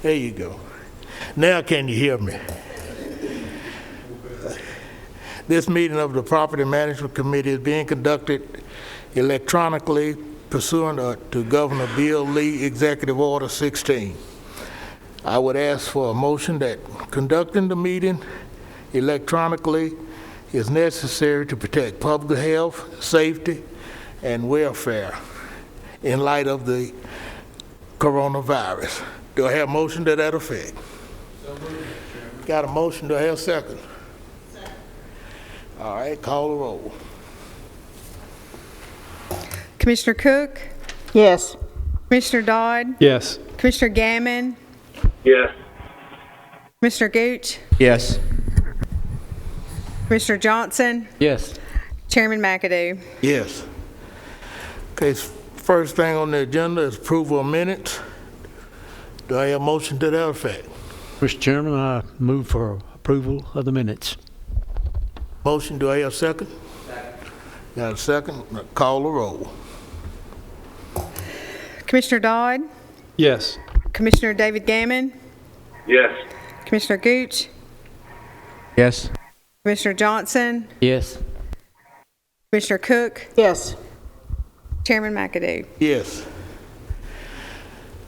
There you go. Now can you hear me? This meeting of the Property Management Committee is being conducted electronically pursuant to Governor Bill Lee Executive Order 16. I would ask for a motion that conducting the meeting electronically is necessary to protect public health, safety, and welfare in light of the coronavirus. Do I have a motion to that effect? So moved. Got a motion, do I have a second? Second. All right, call the roll. Commissioner Cook? Yes. Commissioner Dodd? Yes. Commissioner Gammon? Yes. Commissioner Gooch? Yes. Commissioner Johnson? Yes. Chairman McAdoo? Yes. Okay, first thing on the agenda is approval of minutes. Do I have a motion to that effect? Mr. Chairman, I move for approval of the minutes. Motion, do I have a second? Second. Got a second? Call the roll. Commissioner Dodd? Yes. Commissioner David Gammon? Yes. Commissioner Gooch? Yes. Commissioner Johnson? Yes. Commissioner Cook? Yes. Chairman McAdoo? Yes.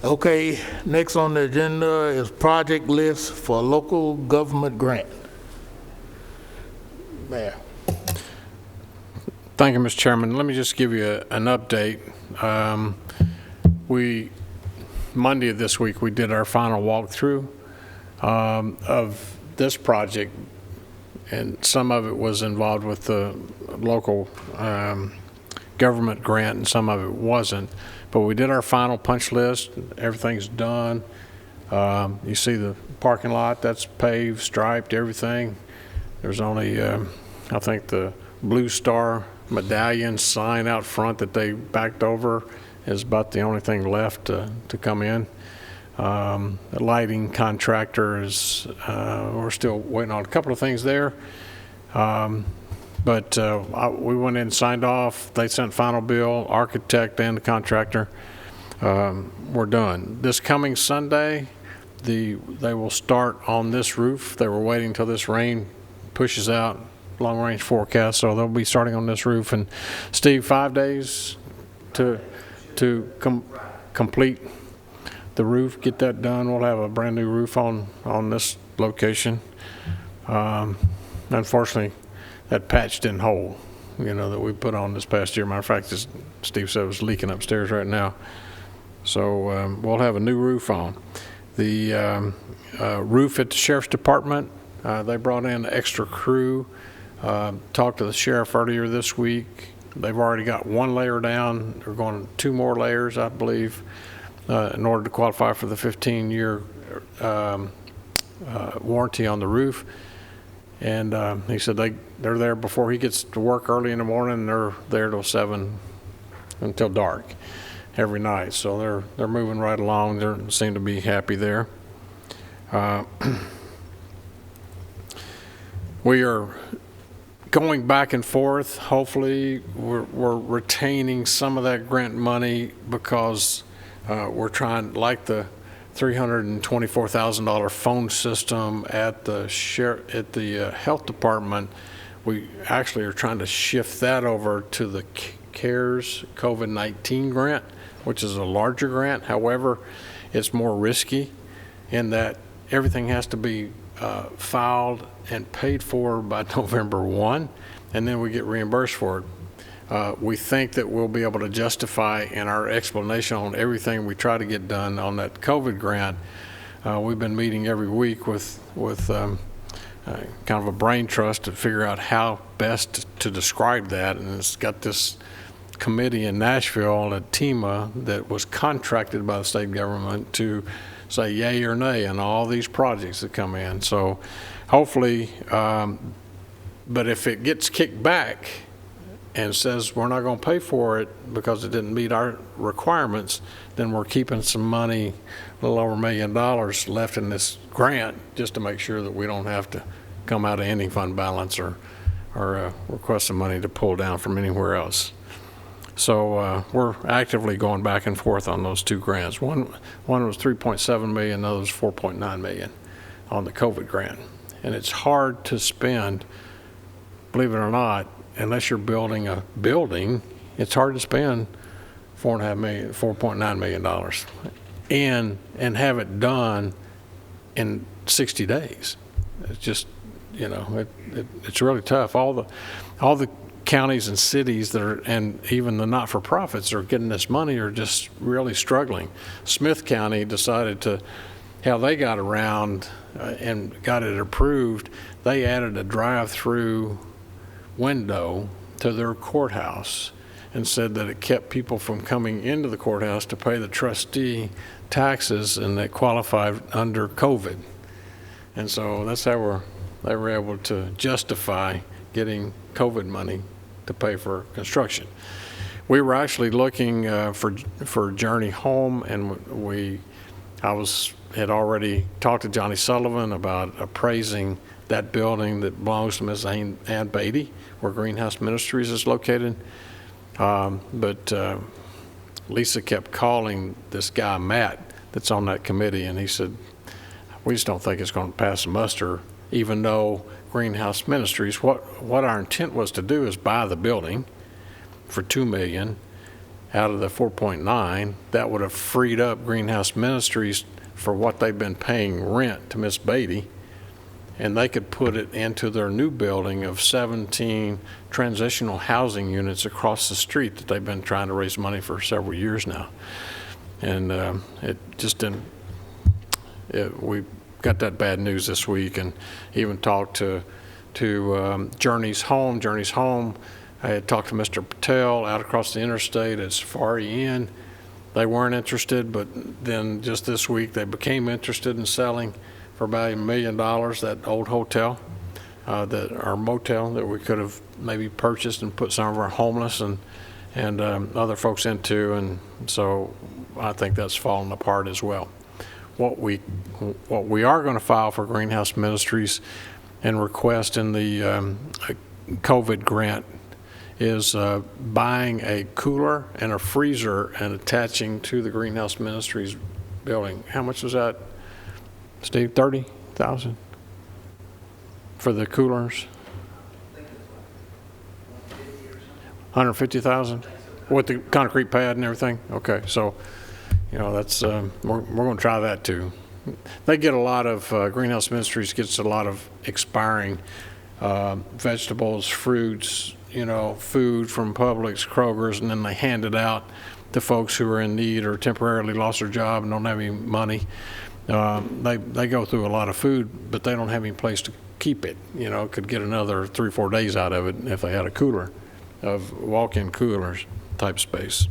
Okay, next on the agenda is project list for local government grant. Mayor. Thank you, Mr. Chairman. Let me just give you an update. Monday of this week, we did our final walkthrough of this project, and some of it was involved with the local government grant and some of it wasn't. But we did our final punch list. Everything's done. You see the parking lot, that's paved, striped, everything. There's only, I think, the Blue Star medallion sign out front that they backed over is about the only thing left to come in. The lighting contractor is, we're still waiting on a couple of things there. But we went in and signed off. They sent final bill, architect and the contractor. We're done. This coming Sunday, they will start on this roof. They were waiting until this rain pushes out, long range forecast, so they'll be starting on this roof. And Steve, 5 days to complete the roof, get that done. We'll have a brand new roof on this location. Unfortunately, that patch didn't hold, that we put on this past year. Matter of fact, as Steve said, it was leaking upstairs right now. So we'll have a new roof on. The roof at the Sheriff's Department, they brought in an extra crew. Talked to the sheriff earlier this week. They've already got one layer down. They're going 2 more layers, I believe, in order to qualify for the 15-year warranty on the roof. And he said they're there before he gets to work early in the morning, and they're there till 7 until dark every night. So they're moving right along. They seem to be happy there. We are going back and forth. Hopefully we're retaining some of that grant money because we're trying, like the $324,000 phone system at the health department, we actually are trying to shift that over to the CARES COVID-19 grant, which is a larger grant. However, it's more risky in that everything has to be filed and paid for by November 1, and then we get reimbursed for it. We think that we'll be able to justify in our explanation on everything we try to get done on that COVID grant. We've been meeting every week with kind of a brain trust to figure out how best to describe that, and it's got this committee in Nashville at TEMA that was contracted by the state government to say yay or nay on all these projects that come in. So hopefully, but if it gets kicked back and says we're not going to pay for it because it didn't meet our requirements, then we're keeping some money, a little over $1 million left in this grant, just to make sure that we don't have to come out of any fund balance or request some money to pull down from anywhere else. So we're actively going back and forth on those two grants. One was 3.7 million, the other was 4.9 million on the COVID grant. And it's hard to spend, believe it or not, unless you're building a building, it's hard to spend $4.9 million and have it done in 60 days. It's just, you know, it's really tough. All the counties and cities that are, and even the not-for-profits are getting this money are just really struggling. Smith County decided to, how they got around and got it approved, they added a drive-through window to their courthouse and said that it kept people from coming into the courthouse to pay the trustee taxes, and they qualified under COVID. And so that's how they were able to justify getting COVID money to pay for construction. We were actually looking for Journey Home, and had already talked to Johnny Sullivan about appraising that building that belongs to Ms. Ann Beatty, where Greenhouse Ministries is located. But Lisa kept calling this guy, Matt, that's on that committee, and he said, we just don't think it's going to pass muster, even though Greenhouse Ministries, what our intent was to do is buy the building for $2 million out of the 4.9. That would have freed up Greenhouse Ministries for what they've been paying rent to Miss Beatty, and they could put it into their new building of 17 transitional housing units across the street that they've been trying to raise money for several years now. And it just didn't, we got that bad news this week, and even talked to Journey's Home. Journey's Home, I had talked to Mr. Patel out across the interstate at Safari Inn. They weren't interested, but then just this week they became interested in selling for about $1 million that old hotel, our motel that we could have maybe purchased and put some of our homeless and other folks into, and so I think that's fallen apart as well. What we are going to file for Greenhouse Ministries and request in the COVID grant is buying a cooler and a freezer and attaching to the Greenhouse Ministries building. How much was that, Steve? 30,000 for the coolers? 150,000 with the concrete pad and everything? Okay, so you know that's we're going to try that too. They get a lot of Greenhouse Ministries gets a lot of expiring vegetables, fruits, you know, food from Publix, Kroger's, and then they hand it out to folks who are in need or temporarily lost their job and don't have any money. They go through a lot of food, but they don't have any place to keep it. You know, could get another 3 or 4 days out of it if they had a cooler, of walk-in coolers type space.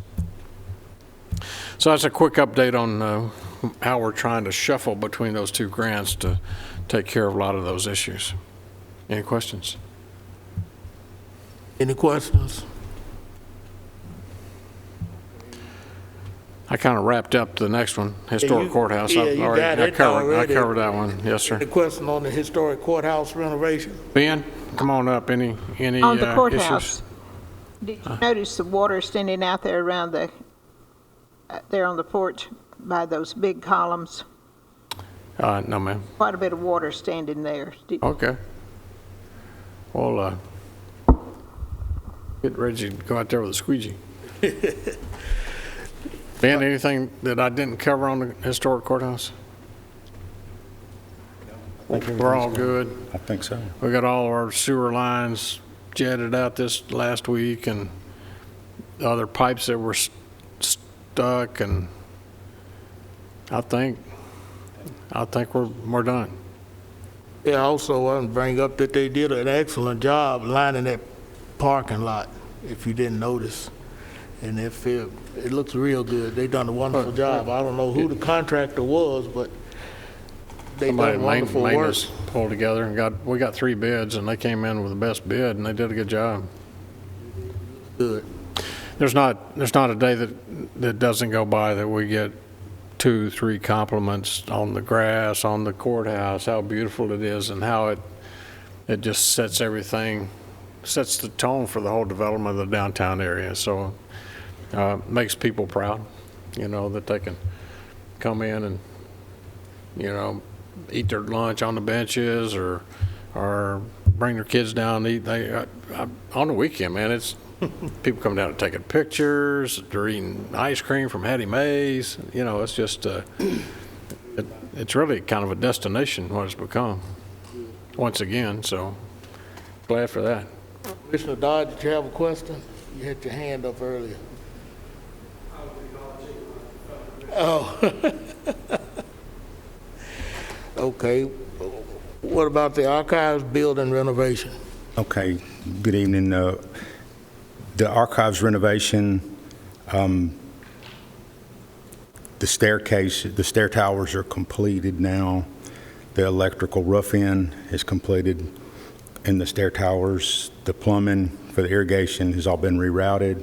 So that's a quick update on how we're trying to shuffle between those two grants to take care of a lot of those issues. Any questions? Any questions? I kind of wrapped up the next one, historic courthouse. Yeah, you got it I already. covered that one. Yes, sir. The question on the historic courthouse renovation? Ben, come on up. Any On the courthouse, issues? did you notice the water standing out there around there on the porch by those big columns? No, ma'am. Quite a bit of water standing there. Okay. Well, get ready to go out there with a squeegee. Ben, anything that I didn't cover on the historic courthouse? We're all good. I think so. We got all of our sewer lines jetted out this last week, and other pipes that were stuck, and I think we're done. Yeah, I also want to bring up that they did an excellent job lining that parking lot, if you didn't notice. And it looks real good. They done a wonderful job. I don't know who the contractor was, but they done wonderful work. Maintenance pulled together and we got 3 bids, and they came in with the best bid, and they did a good job. Good. There's not a day that doesn't go by that we get 2, 3 compliments on the grass, on the courthouse, how beautiful it is, and how it just sets the tone for the whole development of the downtown area. So Makes people proud, that they can come in and, eat their lunch on the benches or bring their kids down and eat. On the weekend, man, it's people come down and taking pictures. They're eating ice cream from Hattie Mae's. It's just it's really kind of a destination what it's become once again. So glad for that. Commissioner Dodd, did you have a question? You had your hand up earlier. Oh. Okay. What about the archives building renovation? Okay, good evening. The archives renovation, the stair towers are completed now. The electrical rough-in is completed in the stair towers. The plumbing for the irrigation has all been rerouted.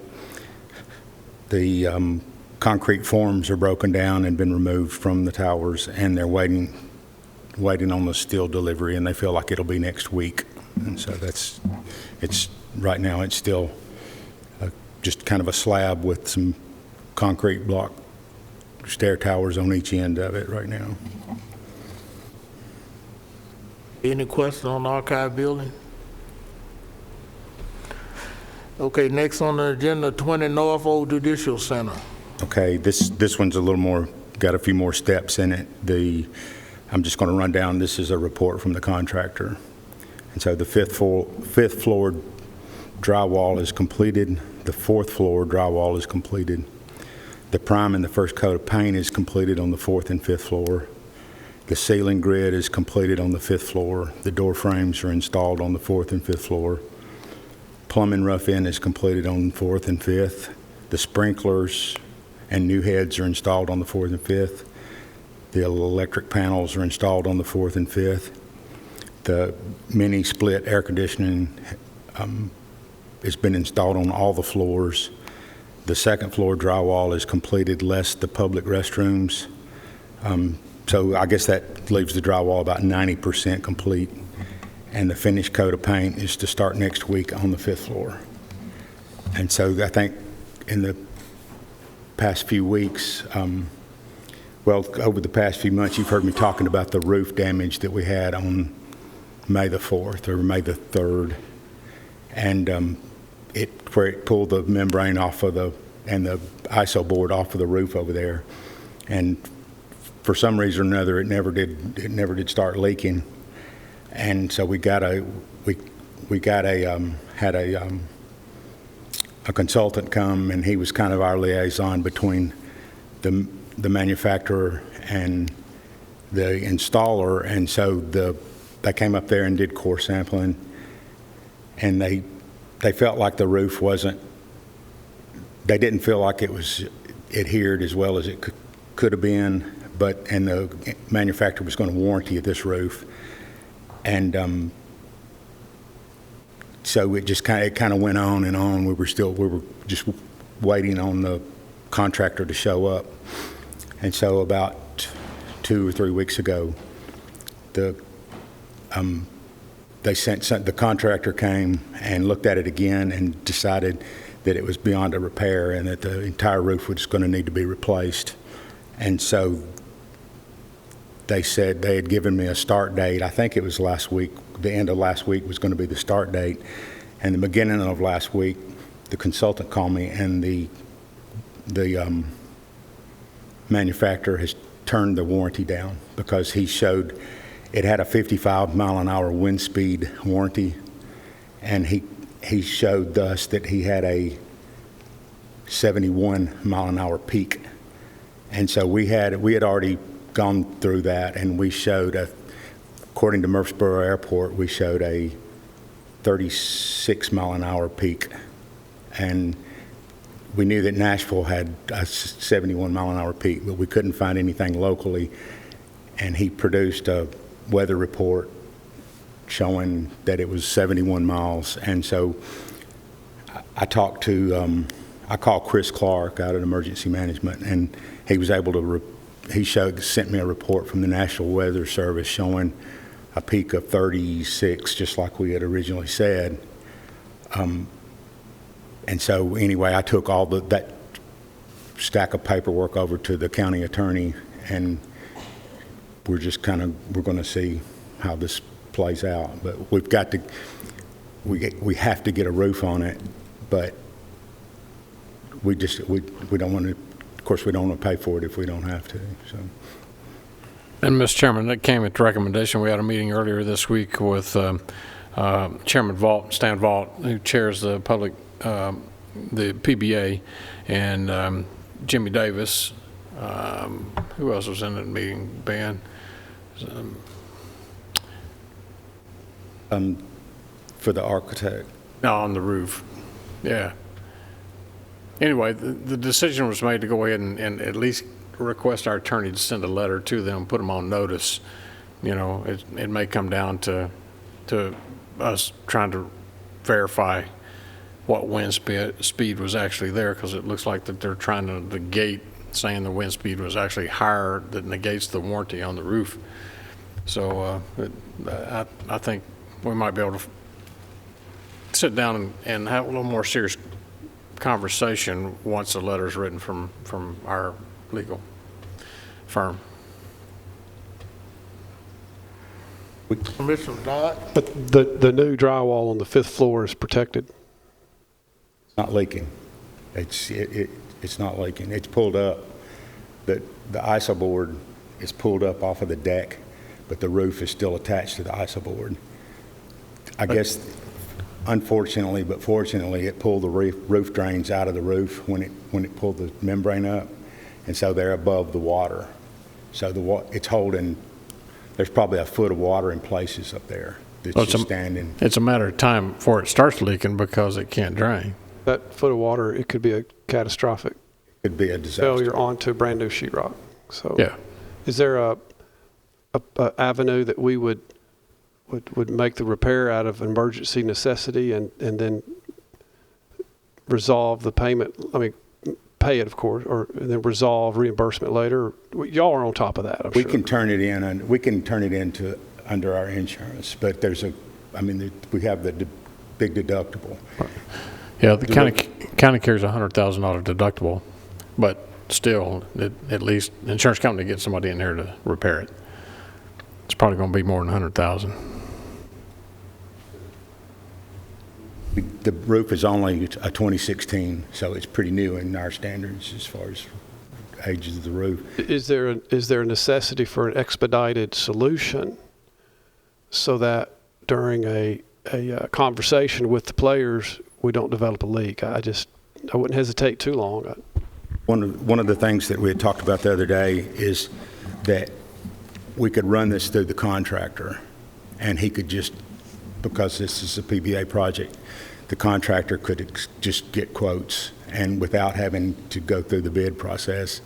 The concrete forms are broken down and been removed from the towers, and they're waiting on the steel delivery, and they feel like it'll be next week. And so right now it's still just kind of a slab with some concrete block stair towers on each end of it right now. Any question on the archive building? Okay, next on the agenda, 20 North Old Judicial Center. Okay, this one's a little more, got a few more steps in it. I'm just going to run down, this is a report from the contractor. And so the fifth floor drywall is completed. The fourth floor drywall is completed. The prime and the first coat of paint is completed on the fourth and fifth floor. The ceiling grid is completed on the fifth floor. The door frames are installed on the fourth and fifth floor. Plumbing rough-in is completed on the fourth and fifth. The sprinklers and new heads are installed on the fourth and fifth. The electric panels are installed on the fourth and fifth. The mini split air conditioning has been installed on all the floors. The second floor drywall is completed, less the public restrooms. So I guess that leaves the drywall about 90% complete. And the finished coat of paint is to start next week on the fifth floor. And so I think in the past few weeks, over the past few months, you've heard me talking about the roof damage that we had on May the 4th or May the 3rd. And where it pulled the membrane off of and the ISO board off of the roof over there. And for some reason or another, it never did start leaking. And so we had a consultant come, and he was kind of our liaison between the manufacturer and the installer. And so they came up there and did core sampling, and they felt like the roof they didn't feel like it was adhered as well as it could have been, and the manufacturer was going to warranty this roof. And so it kind of went on and on. We were just waiting on the contractor to show up. And so about 2 or 3 weeks ago, the contractor came and looked at it again and decided that it was beyond a repair and that the entire roof was going to need to be replaced. And so they said they had given me a start date. I think it was last week. The end of last week was going to be the start date. And the beginning of last week, the consultant called me, and the manufacturer has turned the warranty down because he showed it had a 55 mile an hour wind speed warranty, and he showed us that he had a 71 mile an hour peak. And so we had already gone through that, and we showed, according to Murfreesboro Airport, we showed a 36 mile an hour peak. And we knew that Nashville had a 71 mile an hour peak, but we couldn't find anything locally. And he produced a weather report showing that it was 71 miles. And so I talked to, I called Chris Clark out at Emergency Management, and he was able to, sent me a report from the National Weather Service showing a peak of 36, just like we had originally said. And so anyway, I took all that stack of paperwork over to the county attorney, and we're going to see how this plays out. But we've got to, we have to get a roof on it, but we don't want to, of course, we don't want to pay for it if we don't have to, so. And, Mr. Chairman, that came at the recommendation. We had a meeting earlier this week with Chairman Vaught, Stan Vaught, who chairs the the PBA, and Jimmy Davis. Who else was in that meeting? Ben? For the architect. No, on the roof. Yeah. Anyway, the decision was made to go ahead and at least request our attorney to send a letter to them, put them on notice. You know, it may come down to us trying to verify what wind speed was actually there, because it looks like that they're trying to negate, saying the wind speed was actually higher, that negates the warranty on the roof. So I think we might be able to sit down and have a little more serious conversation once the letter is written from our legal firm. Commissioner Dodd? But the new drywall on the 5th floor is protected. It's not leaking. It's not leaking. It's pulled up. The ISO board is pulled up off of the deck, but the roof is still attached to the ISO board. I guess, unfortunately, but fortunately, it pulled the roof drains out of the roof when it pulled the membrane up, and so they're above the water. So it's holding. There's probably a foot of water in places up there that's just standing. It's a matter of time before it starts leaking because it can't drain. That foot of water, it could be a catastrophic Could be a disaster. failure onto brand new sheetrock. So, Yeah. is there a avenue that we would make the repair out of emergency necessity and then resolve the payment? I mean, pay it, of course, and then resolve reimbursement later. Y'all are on top of that, I'm We sure. can turn it in, and we can turn it into under our insurance, but we have the big deductible. Yeah, the county carries a $100,000 deductible, but still, at least the insurance company gets somebody in there to repair it. It's probably going to be more than $100,000. The roof is only a 2016, so it's pretty new in our standards as far as ages of the roof. Is there a necessity for an expedited solution so that during a conversation with the players, we don't develop a leak? I wouldn't hesitate too long. One of the things that we had talked about the other day is that we could run this through the contractor, and he could just, because this is a PBA project, the contractor could just get quotes, and without having to go through the bid process,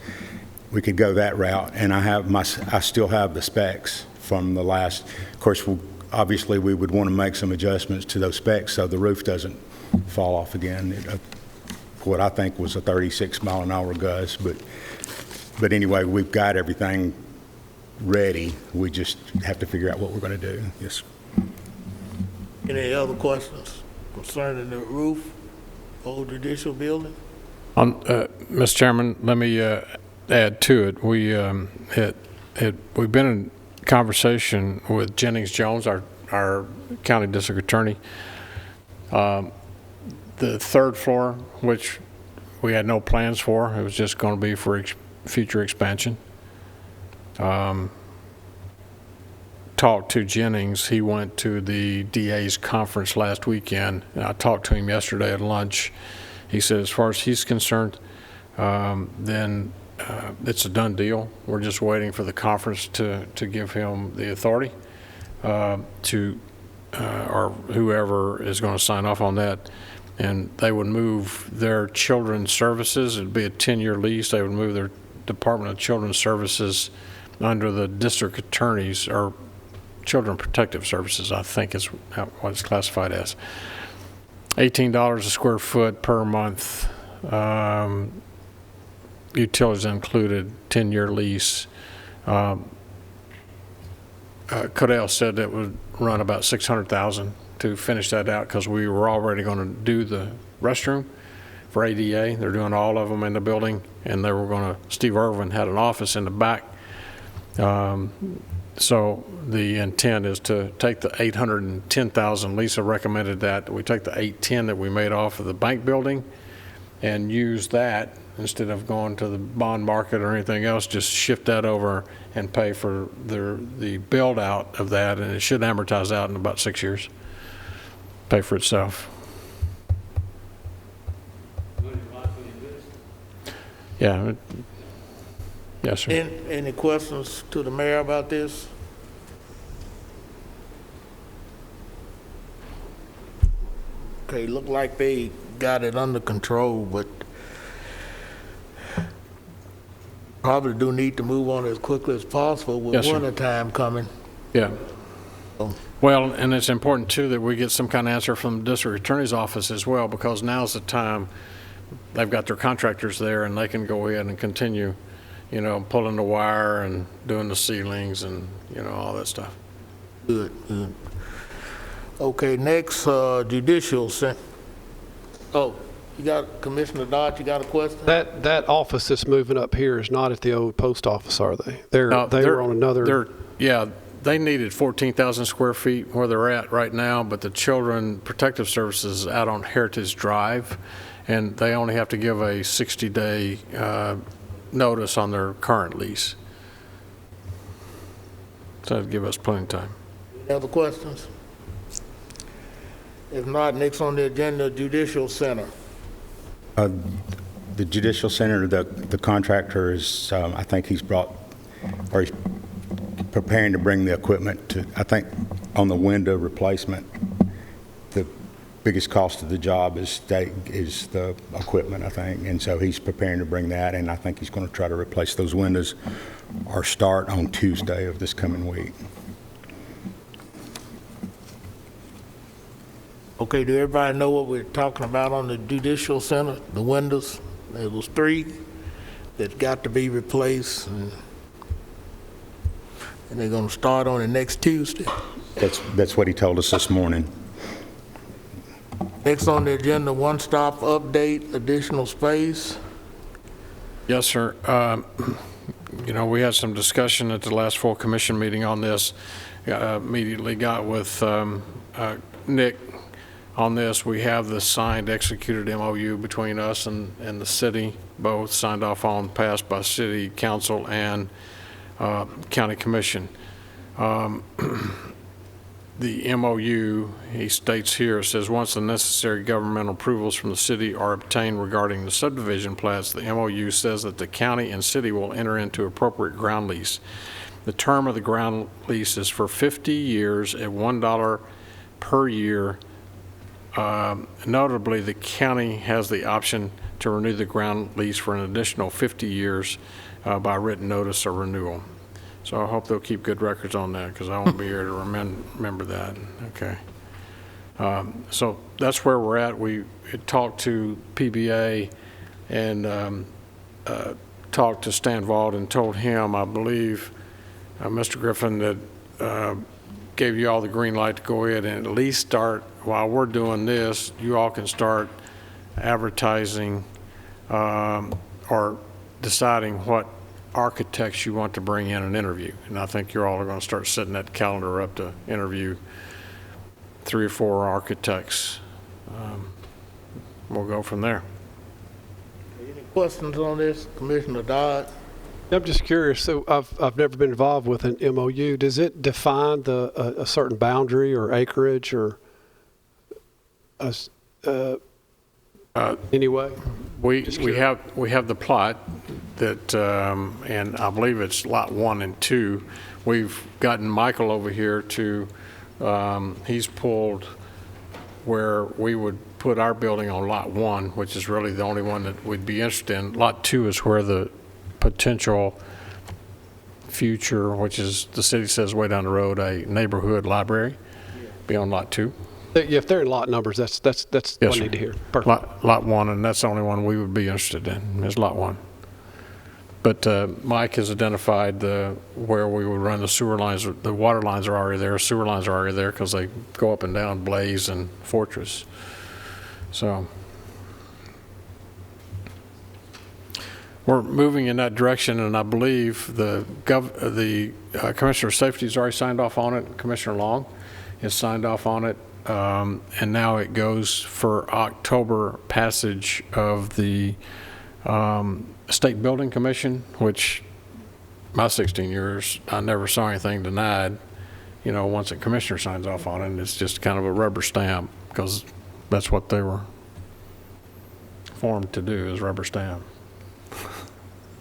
we could go that route. And I still have the specs from the last. Of course, obviously we would want to make some adjustments to those specs so the roof doesn't fall off again. What I think was a 36-mile-an-hour gust, but anyway, we've got everything ready. We just have to figure out what we're going to do. Yes. Any other questions concerning the roof, old judicial building? Mr. Chairman, let me add to it. We've been in conversation with Jennings Jones, our county district attorney. The 3rd floor, which we had no plans for, it was just going to be for future expansion. Talked to Jennings. He went to the DA's conference last weekend, and I talked to him yesterday at lunch. He said as far as he's concerned, then it's a done deal. We're just waiting for the conference to give him the authority or whoever is going to sign off on that. And they would move their children's services. It'd be a 10-year lease. They would move their Department of Children's Services under the district attorneys, or Children Protective Services, I think is what it's classified as. $18 a square foot per month. Utilities included, 10-year lease. Codell said it would run about $600,000 to finish that out, because we were already going to do the restroom for ADA. They're doing all of them in the building, and they were going to, Steve Irvin had an office in the back. So the intent is to take the 810,000, Lisa recommended that we take the 810 that we made off of the bank building and use that instead of going to the bond market or anything else, just shift that over and pay for the build out of that, and it should amortize out in about 6 years, pay for itself. Yeah. Yes, sir. Any questions to the mayor about this? Okay, look like they got it under control, but probably do need to move on as quickly as possible with Yes, sir. winter time coming. Yeah. Well, and it's important too that we get some kind of answer from the district attorney's office as well, because now's the time they've got their contractors there and they can go ahead and continue, you know, pulling the wire and doing the ceilings and, you know, all that stuff. Good, good. Okay, next, judicial oh, you got, Commissioner Dodd, you got a question? That office that's moving up here is not at the old post office, are they? They They're were on another. Yeah, they needed 14,000 square feet where they're at right now, but the Children Protective Services is out on Heritage Drive, and they only have to give a 60-day notice on their current lease. So that'd give us plenty of time. Any other questions? If not, next on the agenda, Judicial Center. The Judicial Center, the contractor is, I think he's he's preparing to bring the equipment to, I think, on the window replacement. The biggest cost of the job is the equipment, I think, and so he's preparing to bring that, and I think he's going to try to replace those windows or start on Tuesday of this coming week. Okay, do everybody know what we're talking about on the Judicial Center? The windows, there was 3 that got to be replaced, and they're gonna start on the next Tuesday. That's what he told us this morning. Next on the agenda, one-stop update, additional space. Yes, sir. You know, we had some discussion at the last full commission meeting on this. Immediately got with Nick on this. We have the signed, executed MOU between us and the city, both signed off on, passed by city council and county commission. The MOU, he states here, says, once the necessary governmental approvals from the city are obtained regarding the subdivision plats, the MOU says that the county and city will enter into appropriate ground lease. The term of the ground lease is for 50 years at $1 per year. Notably, the county has the option to renew the ground lease for an additional 50 years by written notice or renewal. So I hope they'll keep good records on that, because I won't be here to remember that. Okay. So that's where we're at. We had talked to PBA and talked to Stan Vaught and told him, I believe, Mr. Griffin, that gave you all the green light to go ahead and at least start, while we're doing this, you all can start advertising or deciding what architects you want to bring in an interview. And I think you're all going to start setting that calendar up to interview 3 or 4 architects. We'll go from there. Any questions on this, Commissioner Dodd? I'm just curious. So I've never been involved with an MOU. Does it define a certain boundary or acreage or anyway? We have the plot that, and I believe it's lot 1 and 2. We've gotten Michael over here to, he's pulled where we would put our building on lot 1, which is really the only one that we'd be interested in. Lot 2 is where the potential future, which is, the city says way down the road, a neighborhood library, be on lot 2. Yeah, if they're in lot numbers, that's Yes, what I sir. need to hear. Perfect. Lot 1, and that's the only one we would be interested in, is lot 1. But Mike has identified where we would run the sewer lines. The water lines are already there, sewer lines are already there, because they go up and down Blaze and Fortress. So, we're moving in that direction, and I believe the Commissioner of Safety has already signed off on it. Commissioner Long has signed off on it, and now it goes for October passage of the State Building Commission, which my 16 years, I never saw anything denied. You know, once a commissioner signs off on it, and it's just kind of a rubber stamp, because that's what they were formed to do, is rubber stamp.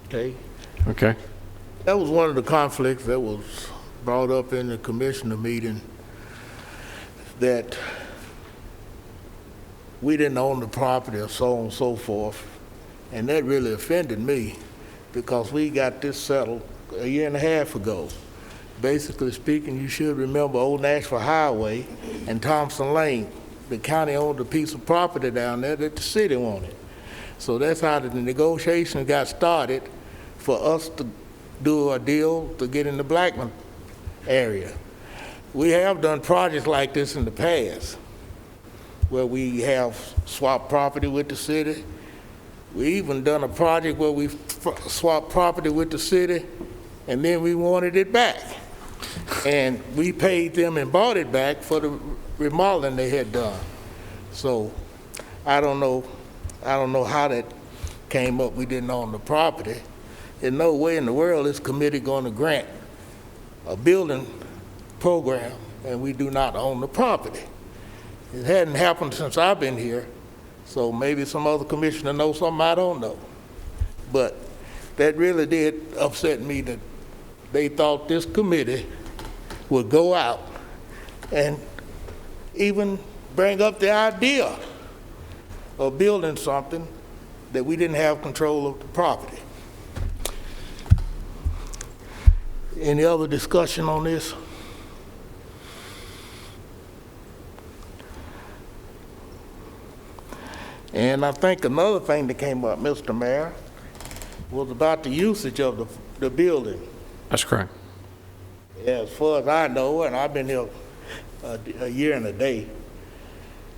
Okay? Okay? That was one of the conflicts that was brought up in the commissioner meeting, that we didn't own the property or so on and so forth. And that really offended me, because we got this settled a year and a half ago. Basically speaking, you should remember Old Nashville Highway and Thompson Lane. The county owned a piece of property down there that the city wanted. So that's how the negotiations got started for us to do a deal to get in the Blackman area. We have done projects like this in the past, where we have swapped property with the city. We even done a project where we swapped property with the city, and then we wanted it back. And we paid them and bought it back for the remodeling they had done. So I don't know how that came up. We didn't own the property. In no way in the world is committee going to grant a building program and we do not own the property. It hadn't happened since I've been here, so maybe some other commissioner knows something I don't know. But that really did upset me, that they thought this committee would go out and even bring up the idea of building something that we didn't have control of the property. Any other discussion on this? And I think another thing that came up, Mr. Mayor, was about the usage of the building. That's correct. As far as I know, and I've been here a year and a day,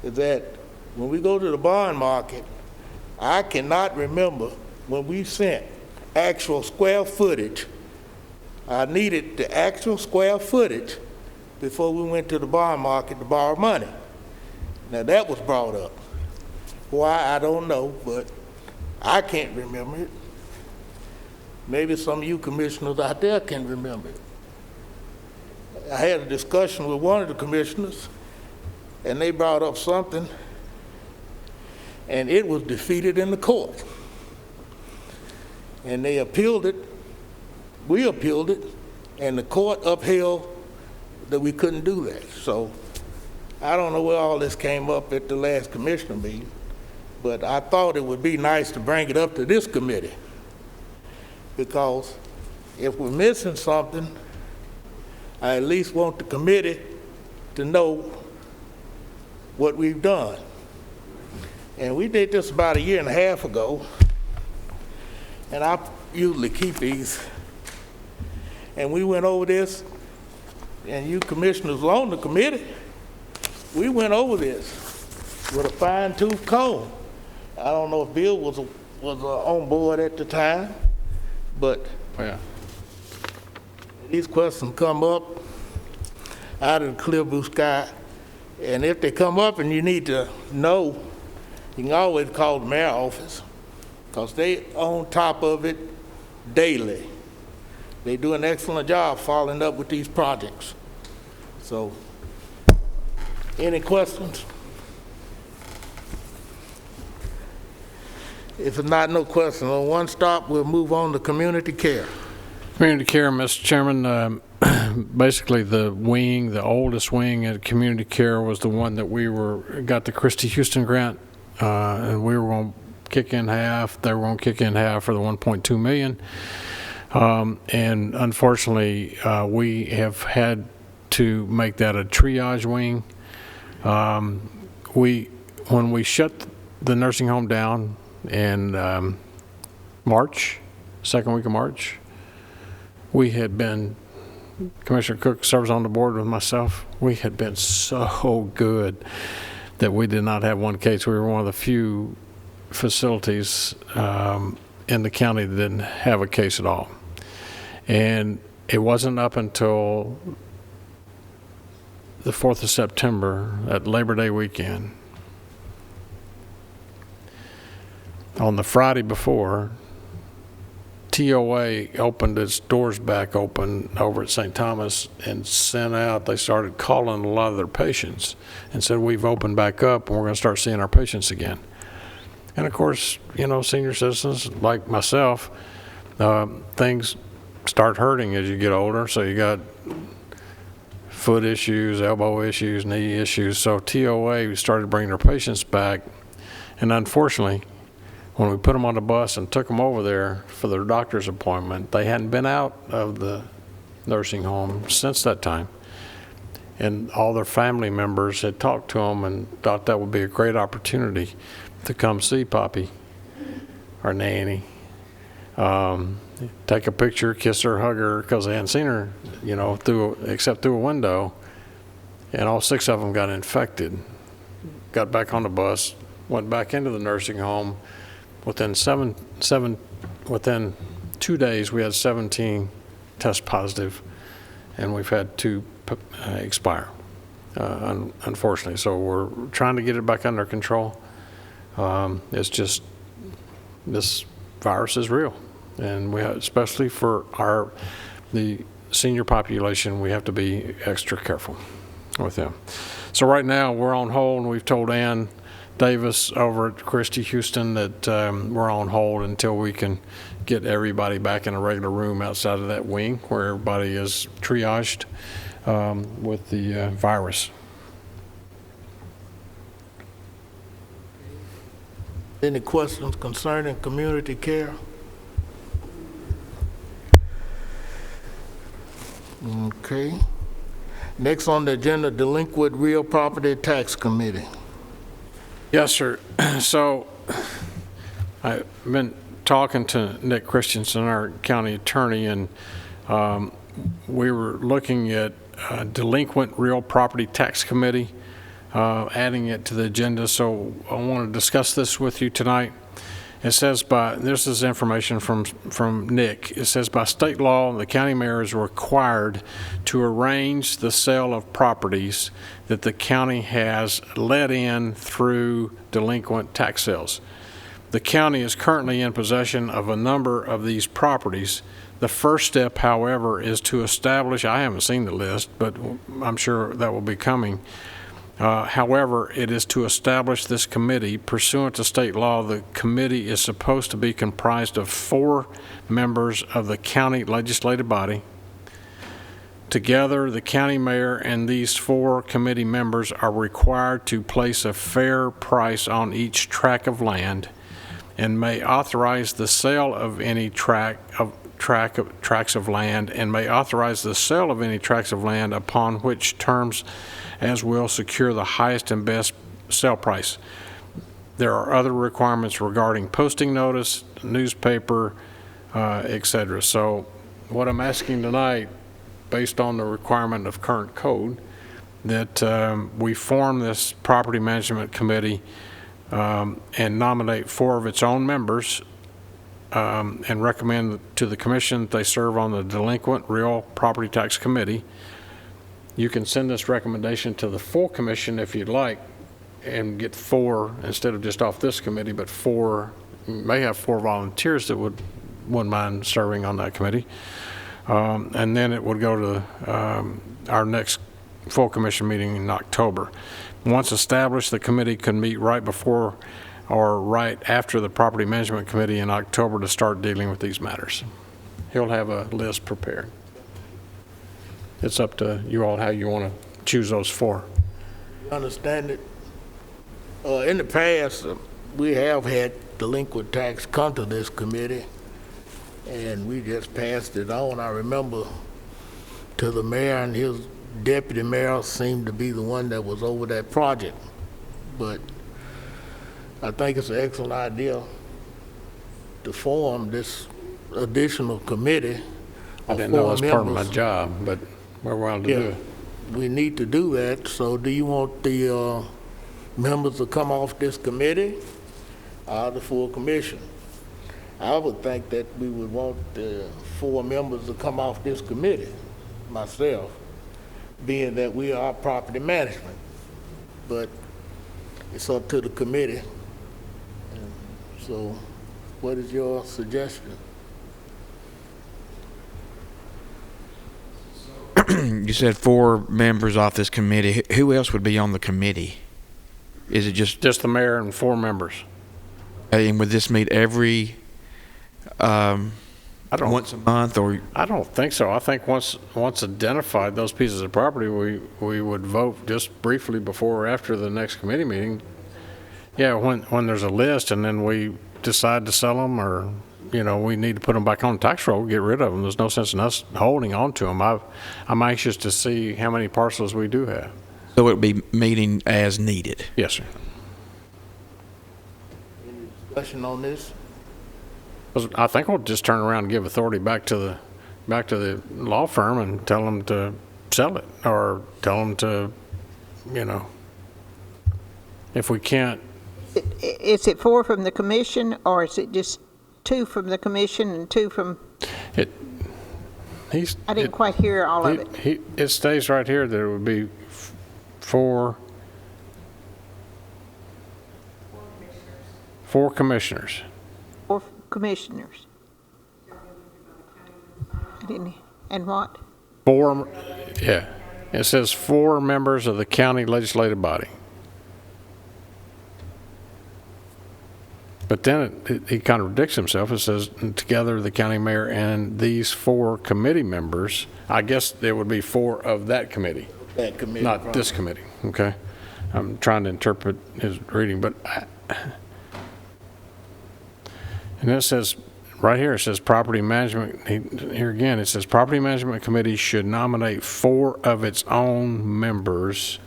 is that when we go to the bond market, I cannot remember when we sent actual square footage. I needed the actual square footage before we went to the bond market to borrow money. Now that was brought up. Why, I don't know, but I can't remember it. Maybe some of you commissioners out there can remember it. I had a discussion with one of the commissioners, and they brought up something, and it was defeated in the court. And they appealed it, we appealed it, and the court upheld that we couldn't do that. So I don't know where all this came up at the last commissioner meeting, but I thought it would be nice to bring it up to this committee, because if we're missing something, I at least want the committee to know what we've done. And we did this about a year and a half ago, and I usually keep these. And we went over this, and you commissioners on the committee, we went over this with a fine-tooth comb. I don't know if Bill was on board at the time, but Yeah. these questions come up out of the clear blue sky, and if they come up and you need to know, you can always call the mayor's office, because they on top of it daily. They do an excellent job following up with these projects. So, any questions? If it's not no question, on one stop, we'll move on to community care. Community care, Mr. Chairman, basically the oldest wing at community care was the one that got the Christie Houston grant, and we were going to kick in half. They were going to kick in half for the $1.2 million. And unfortunately, we have had to make that a triage wing. When we shut the nursing home down in March, second week of March, we had been, Commissioner Cook serves on the board with myself, we had been so good that we did not have one case. We were one of the few facilities in the county that didn't have a case at all. And it wasn't up until the 4th of September, at Labor Day weekend, on the Friday before, TOA opened its doors back open over at St. Thomas and sent out, they started calling a lot of their patients and said, we've opened back up and we're going to start seeing our patients again. And of course, you know, senior citizens like myself, things start hurting as you get older. So you got foot issues, elbow issues, knee issues. So TOA started bringing their patients back. And unfortunately, when we put them on the bus and took them over there for their doctor's appointment, they hadn't been out of the nursing home since that time. And all their family members had talked to them and thought that would be a great opportunity to come see Poppy or Nanny. Take a picture, kiss her, hug her, because they hadn't seen her, you know, except through a window. And all 6 of them got infected. Got back on the bus, went back into the nursing home. Within 2 days, we had 17 test positive, and we've had 2 expire, unfortunately. So we're trying to get it back under control. It's just, this virus is real, and we have, especially for the senior population, we have to be extra careful with them. So right now, we're on hold, and we've told Ann Davis over at Christie Houston that we're on hold until we can get everybody back in a regular room outside of that wing where everybody is triaged with the virus. Any questions concerning community care? Okay. Next on the agenda, Delinquent Real Property Tax Committee. Yes, sir. So I've been talking to Nick Christensen, our county attorney, and we were looking at Delinquent Real Property Tax Committee, adding it to the agenda. So I want to discuss this with you tonight. It says this is information from Nick. It says by state law, the county mayor is required to arrange the sale of properties that the county has let in through delinquent tax sales. The county is currently in possession of a number of these properties. The first step, however, is to establish, I haven't seen the list, but I'm sure that will be coming. However, it is to establish this committee. Pursuant to state law, the committee is supposed to be comprised of 4 members of the county legislative body. Together, the county mayor and these 4 committee members are required to place a fair price on each tract of land and may authorize the sale of any tracts of land and may authorize the sale of any tracts of land upon which terms as will secure the highest and best sale price. There are other requirements regarding posting notice, newspaper, etc. So what I'm asking tonight, based on the requirement of current code, that we form this property management committee and nominate 4 of its own members and recommend to the commission that they serve on the Delinquent Real Property Tax Committee. You can send this recommendation to the full commission if you'd like and get 4 instead of just off this committee, but 4, you may have 4 volunteers that wouldn't mind serving on that committee. And then it would go to our next full commission meeting in October. Once established, the committee could meet right before or right after the Property Management Committee in October to start dealing with these matters. He'll have a list prepared. It's up to you all how you want to choose those 4. Understand it? In the past, we have had delinquent tax come to this committee, and we just passed it on. I remember to the mayor and his deputy mayor seemed to be the one that was over that project. But I think it's an excellent idea to form this additional committee. I didn't know that was part of my job, but we're willing to do it. We need to do that. So do you want the members to come off this committee or the full commission? I would think that we would want 4 members to come off this committee, myself, being that we are property management. But it's up to the committee. And so what is your suggestion? You said 4 members off this committee. Who else would be on the committee? Is it just, Just the mayor and 4 members. and would this meet every, I don't, once a month, or? I don't think so. I think once identified those pieces of property, we would vote just briefly before or after the next committee meeting. Yeah, when there's a list and then we decide to sell them, or, you know, we need to put them back on the tax roll, get rid of them. There's no sense in us holding on to them. I'm anxious to see how many parcels we do have. So it would be meeting as needed? Yes, sir. Discussion on this? 'Cause I think we'll just turn around and give authority back to the law firm and tell them to sell it, or tell them to, you know, if we can't. Is it 4 from the commission, or is it just 2 from the commission and 2 from, I didn't quite hear all of it. It stays right here that it would be 4 commissioners. 4 commissioners? I didn't, and what? 4, yeah. It says 4 members of the county legislative body. But then he contradicts himself. It says, together the county mayor and these 4 committee members. I guess there would be 4 of that committee, That committee. not this committee, okay? I'm trying to interpret his reading, but and it says, right here, it says property management, here again, it says property management committee should nominate 4 of its own members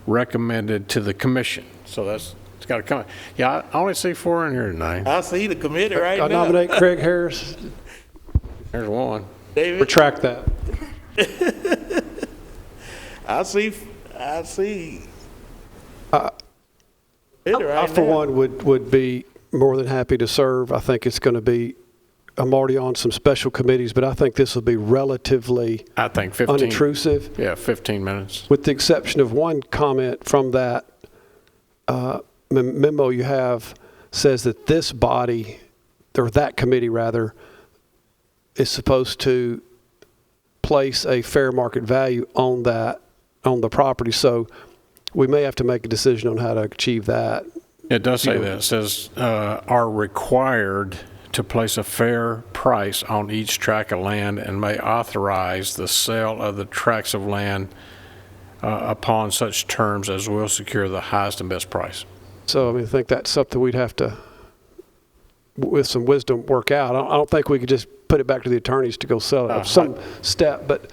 recommended to the commission. So it's got to come. Yeah, I only see 4 in here tonight. I see the committee right now. I nominate Craig Harris. There's 1. David, Retract that. I see. Committee right I, for now. one, would be more than happy to serve. I think it's going to be, I'm already on some special committees, but I think this will be relatively I think 15. unintrusive, Yeah, 15 minutes. with the exception of one comment from that memo you have, says that this body, or that committee rather, is supposed to place a fair market value on the property. So we may have to make a decision on how to achieve that. It does say that. It says are required to place a fair price on each tract of land and may authorize the sale of the tracts of land upon such terms as will secure the highest and best price. So I mean, I think that's something we'd have to, with some wisdom, work out. I don't think we could just put it back to the attorneys to go sell it. Some step, but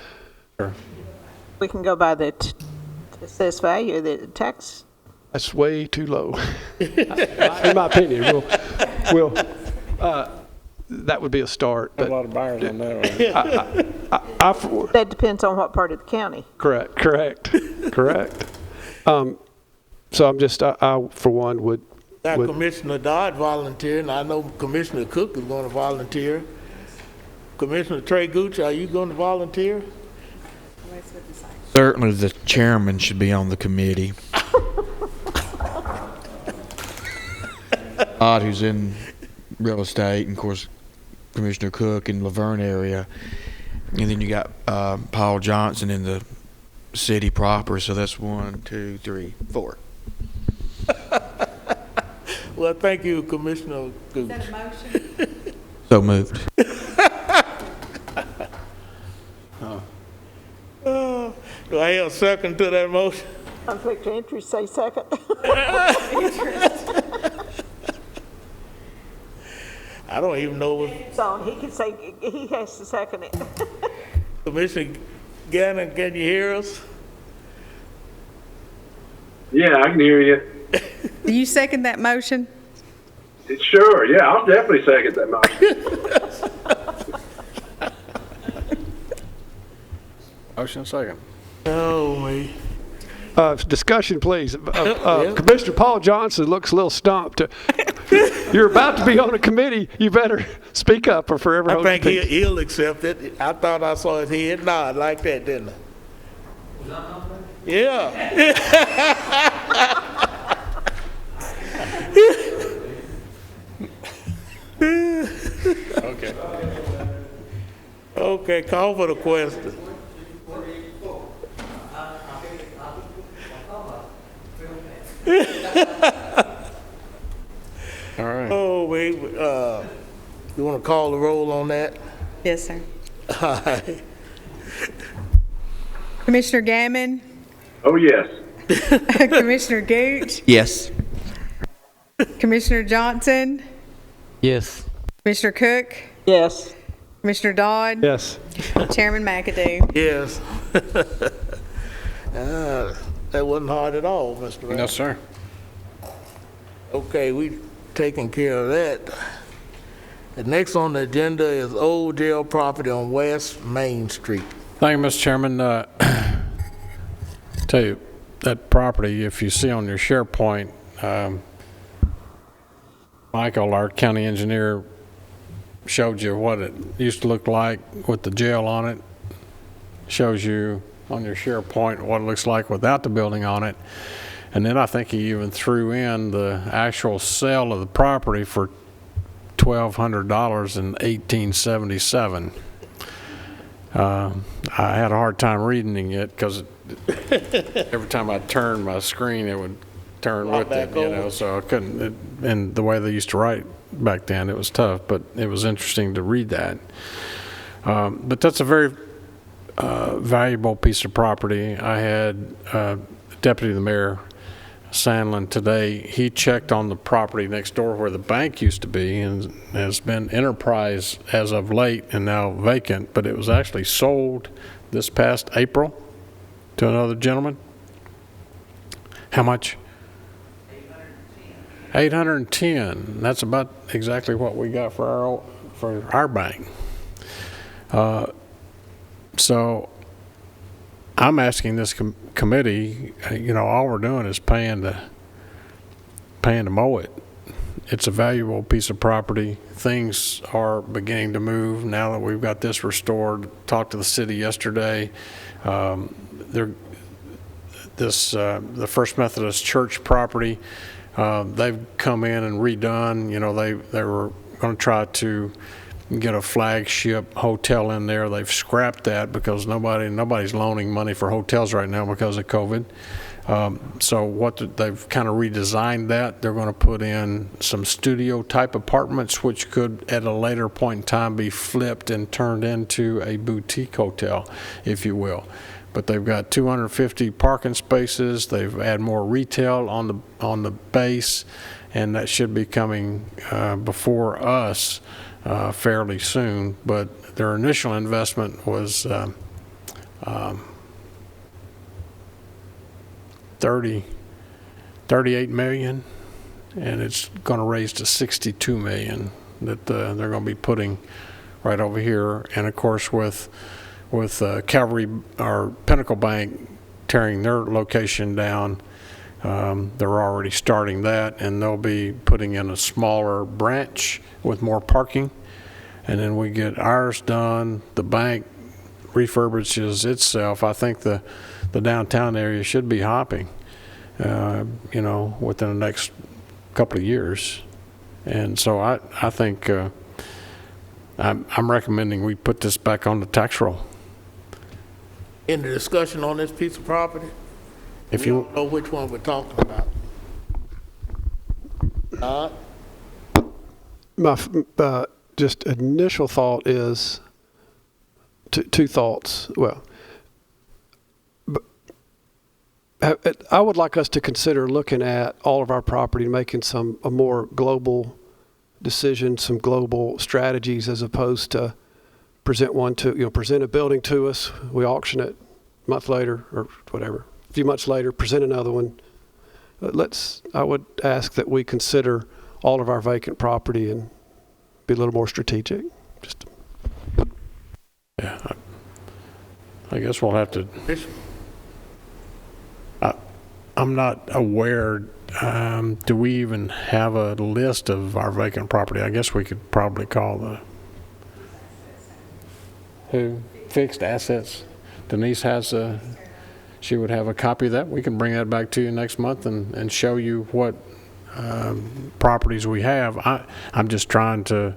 We can go by the assessed value, the tax. that's way too low, in my opinion. That would be a start. A But lot of buyers on that one. That depends on what part of the county. correct. So I'm just, I for one would. Now would- Commissioner Dodd volunteered, and I know Commissioner Cook is going to volunteer. Commissioner Trey Gooch, are you going to volunteer? Certainly the chairman should be on the committee. Odd, who's in real estate, and of course Commissioner Cook in Laverne area, and then you got Paul Johnson in the city proper. So that's 1, 2, 3, 4. Well, thank you, Commissioner Gooch. Is that a motion? So moved. Do I hear a second to that motion? Conflict of interest, say second. I don't even know what So he can say, he has to second it. Commissioner Gannon, can you hear us? Yeah, I can hear you. Do you second that motion? Sure, yeah, I'll definitely second that motion. Motion second. Oh, me. Discussion, please. Yeah. Commissioner Paul Johnson looks a little stumped. You're about to be on a committee. You better speak up or forever I hold think your peace. he'll accept it. I thought I saw his head nod like that, didn't I? Yeah. Okay. Okay, call for the question. All right. Oh, wait, you want to call the roll on that? Yes, sir. All right. Commissioner Gammon, Oh, yes. Commissioner Gooch, Yes. Commissioner Johnson, Yes. Commissioner Cook, Yes. Commissioner Dodd, Yes. Chairman McAdoo. Yes. That wasn't hard at all, Mr. Brown. No, sir. Okay, we taking care of that. The next on the agenda is old jail property on West Main Street. Thank you, Mr. Chairman. Tell you, that property, if you see on your SharePoint, Michael, our county engineer, showed you what it used to look like with the jail on it. Shows you on your SharePoint what it looks like without the building on it. And then I think he even threw in the actual sale of the property for $1,200 in 1877. I had a hard time reading it because every time I turned my screen, it would turn Lock with it, back you over. know, so I couldn't, and the way they used to write back then, it was tough, but it was interesting to read that. But that's a very valuable piece of property. I had Deputy the Mayor Sandlin today. He checked on the property next door where the bank used to be and has been enterprise as of late and now vacant, but it was actually sold this past April to another gentleman. How much? 810. That's about exactly what we got for our bank. So I'm asking this committee, you know, all we're doing is paying to mow it. It's a valuable piece of property. Things are beginning to move now that we've got this restored. Talked to the city yesterday. The First Methodist Church property, they've come in and redone. You know, they were going to try to get a flagship hotel in there. They've scrapped that because nobody's loaning money for hotels right now because of COVID. So they've kind of redesigned that. They're going to put in some studio type apartments, which could at a later point in time be flipped and turned into a boutique hotel, if you will. But they've got 250 parking spaces. They've added more retail on the base, and that should be coming before us fairly soon. But their initial investment was 38 million, and it's going to raise to 62 million that they're going to be putting right over here. And of course, with Calvary or Pinnacle Bank tearing their location down, they're already starting that, and they'll be putting in a smaller branch with more parking. And then we get ours done. The bank refurbishes itself. I think the downtown area should be hopping, you know, within the next couple of years. And so I think I'm recommending we put this back on the tax roll. In the discussion on this piece of property, If we you don't know which one we're talking about. My just initial thought is two thoughts. Well, I would like us to consider looking at all of our property and making a more global decision, some global strategies, as opposed to present a building to us, we auction it a month later or whatever, a few months later, present another one. I would ask that we consider all of our vacant property and be a little more strategic. I guess we'll have to. I'm not aware, do we even have a list of our vacant property? I guess we could probably call fixed assets. Denise has she would have a copy of that. We can bring that back to you next month and show you what properties we have. I'm just trying to,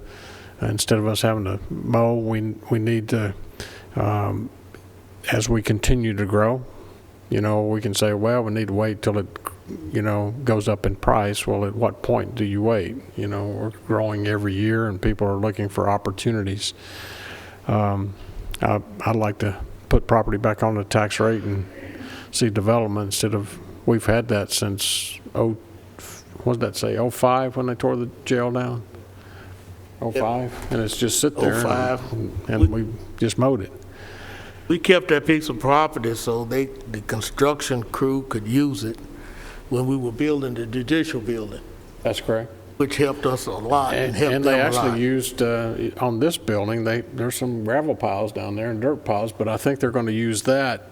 instead of us having to mow, we need to, as we continue to grow, we can say, well, we need to wait till it, goes up in price. Well, at what point do you wait? We're growing every year and people are looking for opportunities. I'd like to put property back on the tax rate and see development instead of, we've had that since, what did that say, 05 when they tore the jail down? 05? And it's just sit there. 05. And we just mowed it. We kept that piece of property so the construction crew could use it when we were building the judicial building, That's correct. which helped us a lot and helped And them they a lot. actually used, on this building, there's some gravel piles down there and dirt piles, but I think they're going to use that.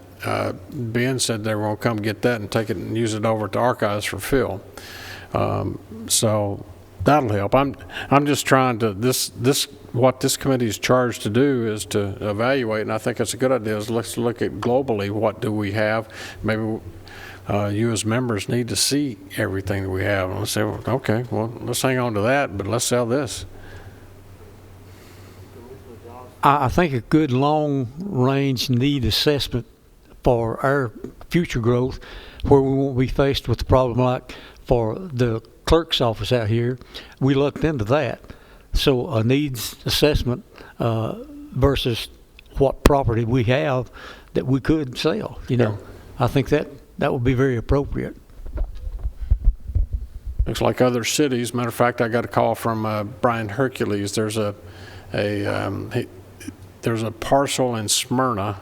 Ben said they were going to come get that and take it and use it over to archives for fill. So that'll help. I'm just trying to, what this committee is charged to do is to evaluate, and I think it's a good idea, is let's look at globally, what do we have? Maybe you as members need to see everything that we have. And let's say, well, okay, well, let's hang on to that, but let's sell this. I think a good long-range need assessment for our future growth, where we won't be faced with the problem like for the clerk's office out here, we looked into that. So a needs assessment versus what property we have that we could sell, I think that would be very appropriate. Looks like other cities. Matter of fact, I got a call from Brian Hercules. There's there's a parcel in Smyrna.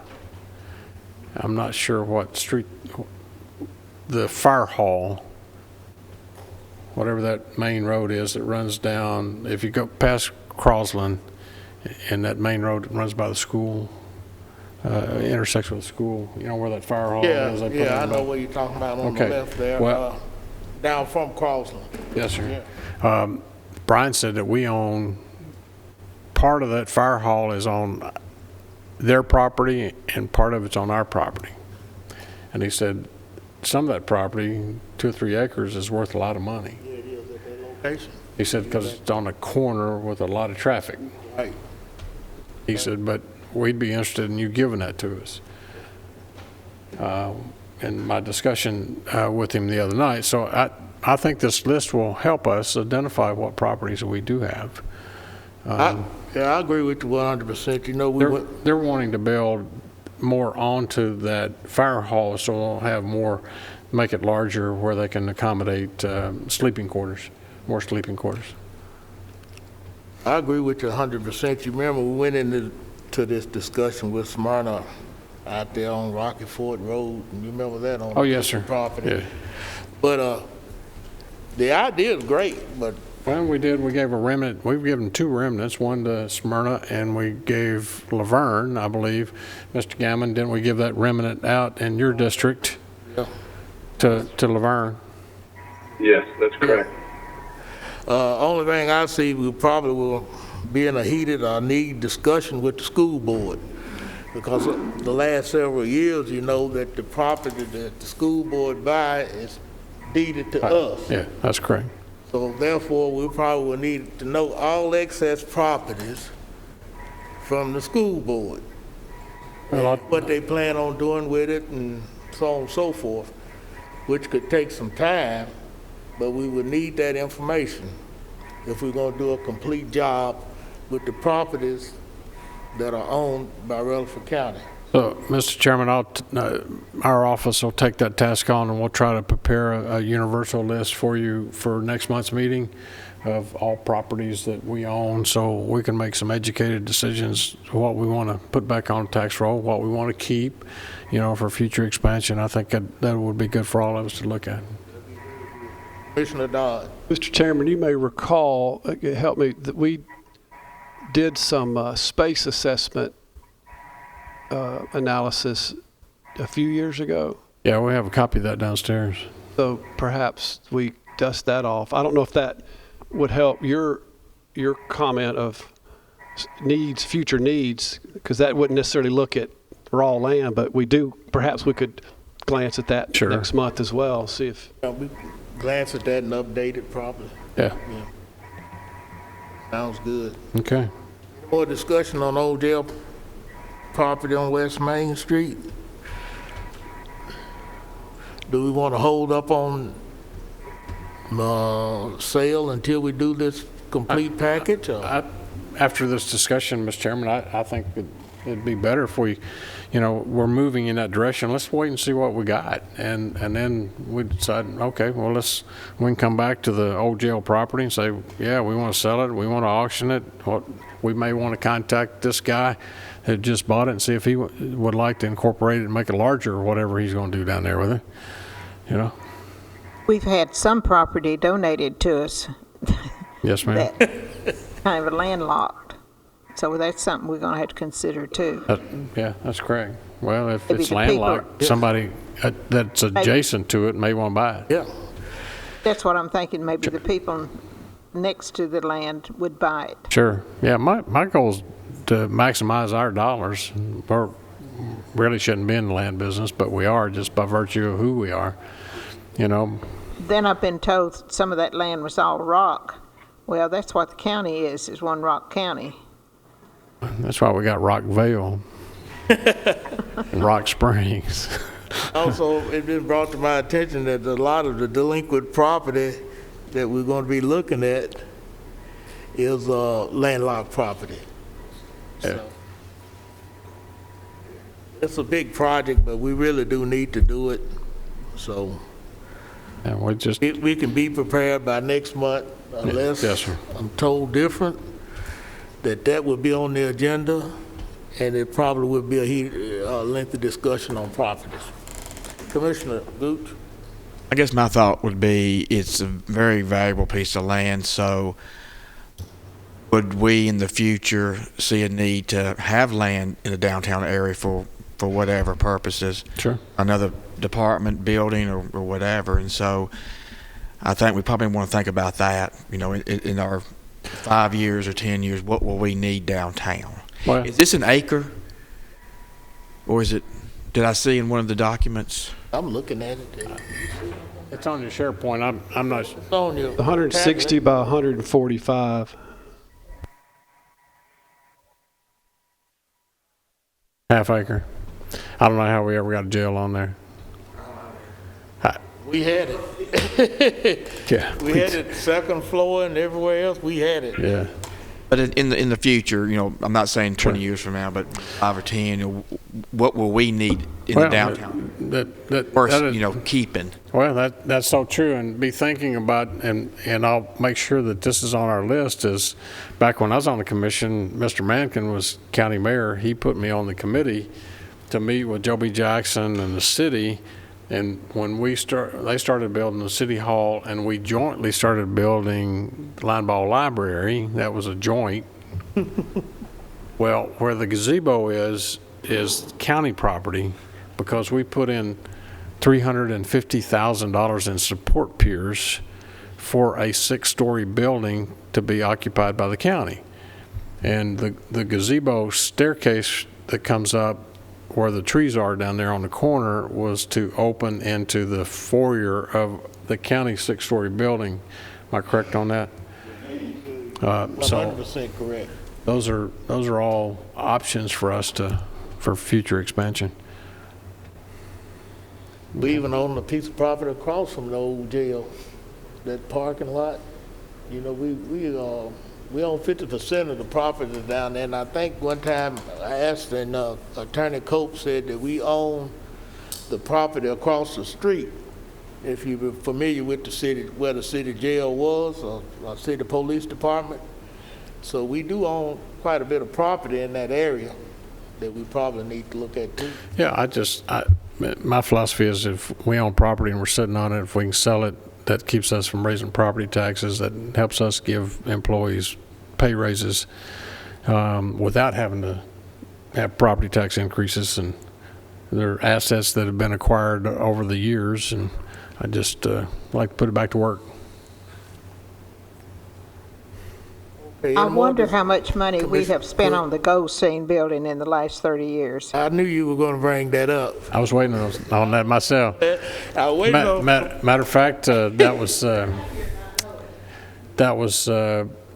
I'm not sure what street, the fire hall, whatever that main road is that runs down, if you go past Crosland and that main road that runs by the school, intersection with the school, where that fire hall is. They put Yeah, I in know about- what you're talking about on Okay. the left there, Well- down from Crossland. Yes, sir. Brian said that we own, part of that fire hall is on their property and part of it's on our property. And he said some of that property, 2 or 3 acres, is worth a lot of money. Yeah, it is at that location. He said because it's on a corner with a lot of traffic. Right. He said, but we'd be interested in you giving that to us. In my discussion with him the other night, so I think this list will help us identify what properties that we do have. I agree with you 100%. They're wanting to build more onto that fire hall, so they'll have more, make it larger where they can accommodate sleeping quarters, more sleeping quarters. I agree with you 100%. You remember we went into this discussion with Smyrna out there on Rocky Ford Road, and you remember that on Oh, yes, sir. property. Yeah. But the idea is great, but Well, we did, we gave a remnant, we've given 2 remnants, one to Smyrna, and we gave Laverne, I believe. Mr. Gammon, didn't we give that remnant out in your district Yeah. to Laverne? Yes, that's correct. only thing I see, we probably will be in a heated or need discussion with the school board. Because the last several years, that the property that the school board buy is deeded to us. Yeah, that's correct. So therefore, we probably will need to know all excess properties from the school board, Well, what they plan on doing with it and so on and so forth, which could take some time, but we would need that information if we're gonna do a complete job with the properties that are owned by Rutherford County. So, Mr. Chairman, our office will take that task on, and we'll try to prepare a universal list for you for next month's meeting of all properties that we own, so we can make some educated decisions, what we want to put back on tax roll, what we want to keep, for future expansion. I think that would be good for all of us to look at. Commissioner Dodd. Mr. Chairman, you may recall, help me, that we did some space assessment analysis a few years ago. Yeah, we have a copy of that downstairs. So perhaps we dust that off. I don't know if that would help your comment of needs, future needs, because that wouldn't necessarily look at raw land, but perhaps we could glance at that Sure. next month as well, see if, We glance at that and update it properly. Yeah, Sounds good. okay. More discussion on old jail property on West Main Street? Do we want to hold up on sale until we do this complete package? Or? After this discussion, Mr. Chairman, I think it'd be better if we're moving in that direction. Let's wait and see what we got. And then we decide, okay, well, we can come back to the old jail property and say, yeah, we want to sell it. We want to auction it. We may want to contact this guy that just bought it and see if he would like to incorporate it and make it larger or whatever he's going to do down there with it. You know? We've had some property donated to us Yes, ma'am. that kind of landlocked. So that's something we're going to have to consider too. Yeah, that's correct. Well, if Maybe it's the people- landlocked, somebody that's adjacent to it may want to buy it. Yeah. That's what I'm thinking. Maybe the people next to the land would buy it. Sure. Yeah, my goal is to maximize our dollars. We really shouldn't be in the land business, but we are just by virtue of who we are. You know, Then I've been told some of that land was all rock. Well, that's what the county is one rock county. that's why we got Rock Vale and Rock Springs. Also, it's been brought to my attention that a lot of the delinquent property that we're going to be looking at is landlocked property. Yeah. It's a big project, but we really do need to do it. So And we just, we can be prepared by next month unless yes, sir. I'm told different, that would be on the agenda, and it probably would be a lengthy discussion on properties. Commissioner Gooch? I guess my thought would be it's a very valuable piece of land, so would we in the future see a need to have land in the downtown area for whatever purposes? Sure. Another department building or whatever. And so I think we probably want to think about that, in our 5 years or 10 years, what will we need downtown? Well, Is this an acre? Or is it, did I see in one of the documents? I'm looking at it. it's on your SharePoint. I'm not. It's on your 160 by 145. Half acre. I don't know how we ever got a jail on there. We had it. Yeah. We had it second floor and everywhere else, we had it. Yeah. But in the future, I'm not saying 20 years from now, but 5 or 10, what will we need in the downtown? First, keeping. Well, that's so true, and be thinking about, and I'll make sure that this is on our list, is back when I was on the commission, Mr. Mankin was county mayor. He put me on the committee to meet with Joe B. Jackson and the city, and when they started building the city hall, and we jointly started building Linebaugh Library. That was a joint. Well, where the gazebo is county property, because we put in $350,000 in support piers for a 6-story building to be occupied by the county. And the gazebo staircase that comes up where the trees are down there on the corner was to open into the foyer of the county 6-story building. Am I correct on that? So 100% correct. those are all options for us for future expansion. We even own a piece of property across from the old jail, that parking lot. We own 50% of the property down there, and I think one time I asked, and Attorney Cope said that we own the property across the street. If you were familiar with the city, where the city jail was, or city police department. So we do own quite a bit of property in that area that we probably need to look at too. Yeah, my philosophy is if we own property and we're sitting on it, if we can sell it, that keeps us from raising property taxes, that helps us give employees pay raises without having to have property tax increases. And they're assets that have been acquired over the years, and I just like to put it back to work. Okay, I any more wonder how much money we have spent Commissioner on the Goldstein building in the last 30 years. I knew you were going to bring that up. I was waiting on that myself. I was waiting on. Matter of fact, that was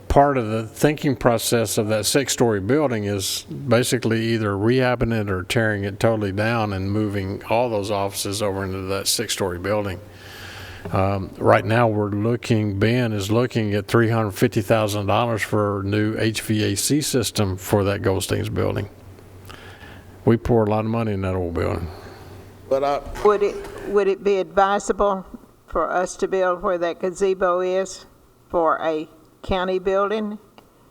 part of the thinking process of that 6-story building is basically either rehabbing it or tearing it totally down and moving all those offices over into that 6-story building. Right now, Ben is looking at $350,000 for a new HVAC system for that Goldstein's building. We pour a lot of money in that old building. But Would it be advisable for us to build where that gazebo is for a county building?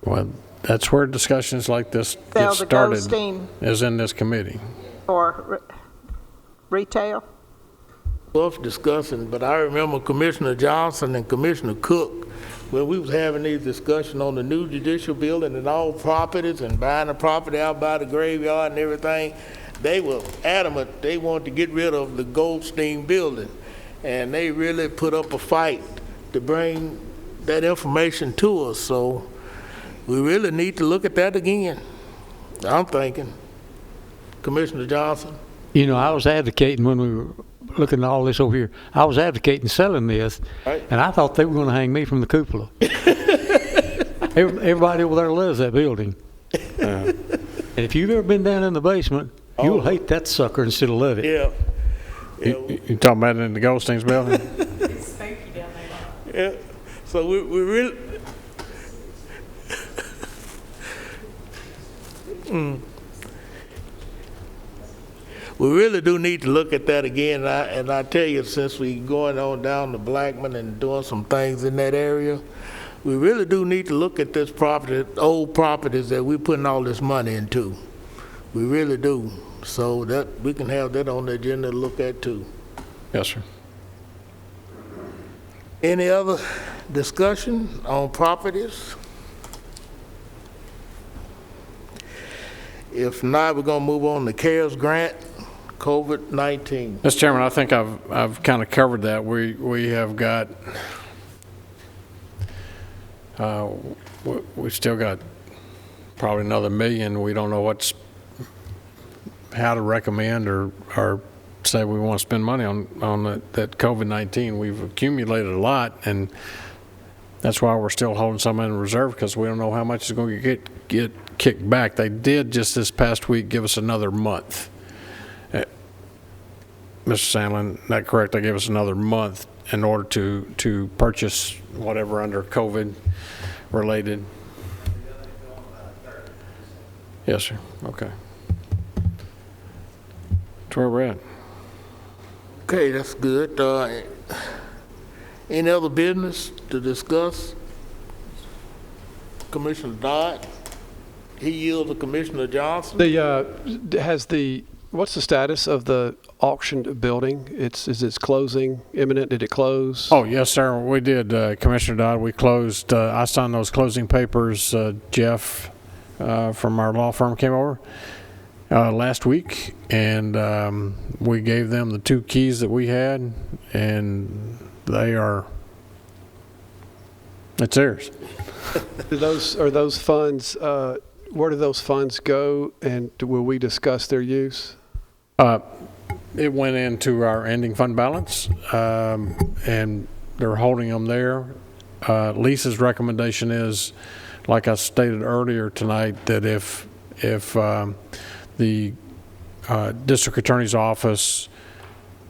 Well, that's where discussions like this Sell get the started, Goldstein is in this committee. for retail? worth discussing, but I remember Commissioner Johnson and Commissioner Cook, when we was having these discussions on the new judicial building and all properties and buying the property out by the graveyard and everything, they were adamant they wanted to get rid of the Goldstein building. And they really put up a fight to bring that information to us. So we really need to look at that again, I'm thinking. Commissioner Johnson? You know, I was advocating when we were looking at all this over here, I was advocating selling this, Right. and I thought they were going to hang me from the cupola. Everybody over there loves that building. And if you've ever been down in the basement, you'll hate that sucker instead of love it. Yeah. You talking about it in the Goldstein's building? It's spooky down there. Yeah, so we really, we really do need to look at that again, and I tell you, since we going on down to Blackman and doing some things in that area, we really do need to look at this property, old properties that we're putting all this money into. We really do. So that, we can have that on the agenda to look at too. Yes, sir. Any other discussion on properties? If not, we're gonna move on to CARES grant, COVID-19. Mr. Chairman, I think I've kind of covered that. We have got, we still got probably another $1 million. We don't know how to recommend or say we want to spend money on that COVID-19. We've accumulated a lot, and that's why we're still holding some in reserve, because we don't know how much is going to get kicked back. They did just this past week give us another month. Mr. Sandlin, is that correct? They gave us another month in order to purchase whatever under COVID related. Yes, sir. Okay. That's where we're at. Okay, that's good. Any other business to discuss? Commissioner Dodd? He yields to Commissioner Johnson. What's the status of the auctioned building? Is its closing imminent? Did it close? Oh, yes, sir. We did, Commissioner Dodd. We closed, I signed those closing papers. Jeff from our law firm came over last week, and we gave them the 2 keys that we had, and it's theirs. Are those funds, where do those funds go, and will we discuss their use? It went into our ending fund balance, and they're holding them there. Lisa's recommendation is, like I stated earlier tonight, that if the district attorney's office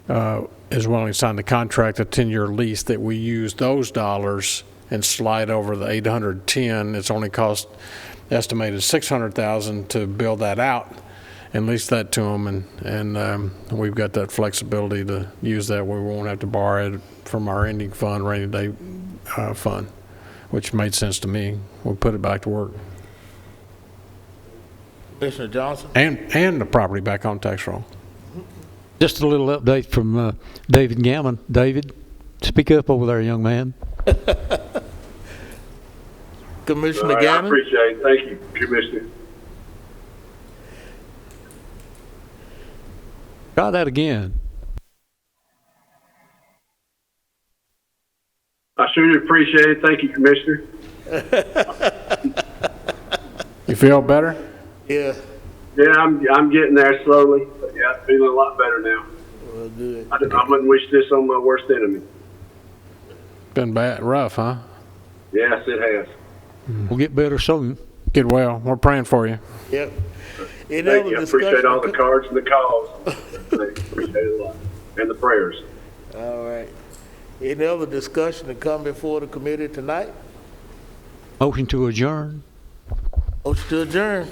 is willing to sign the contract, a 10-year lease, that we use those dollars and slide over the 810. It's only cost estimated $600,000 to build that out and lease that to them, and we've got that flexibility to use that. We won't have to borrow it from our ending fund, rainy day fund, which made sense to me. We'll put it back to work. Commissioner Johnson? And the property back on tax roll. Just a little update from David Gammon. David, speak up over there, young man. Commissioner All right, I Gannon? appreciate it. Thank you, Commissioner. Try that again. I sure appreciate it. Thank you, Commissioner. You feel better? Yeah, Yeah, I'm getting there slowly, but yeah, I'm feeling a lot better now. well, good. I wouldn't wish this on my worst enemy. Been bad, rough, huh? Yes, it has. We'll get better soon. Get well. We're praying for you. Yep. Any Thank other you. I appreciate all the discussion? cards and the calls. Appreciate it a lot. And the prayers. All right. Any other discussion to come before the committee tonight? Motion to adjourn. Motion to adjourn.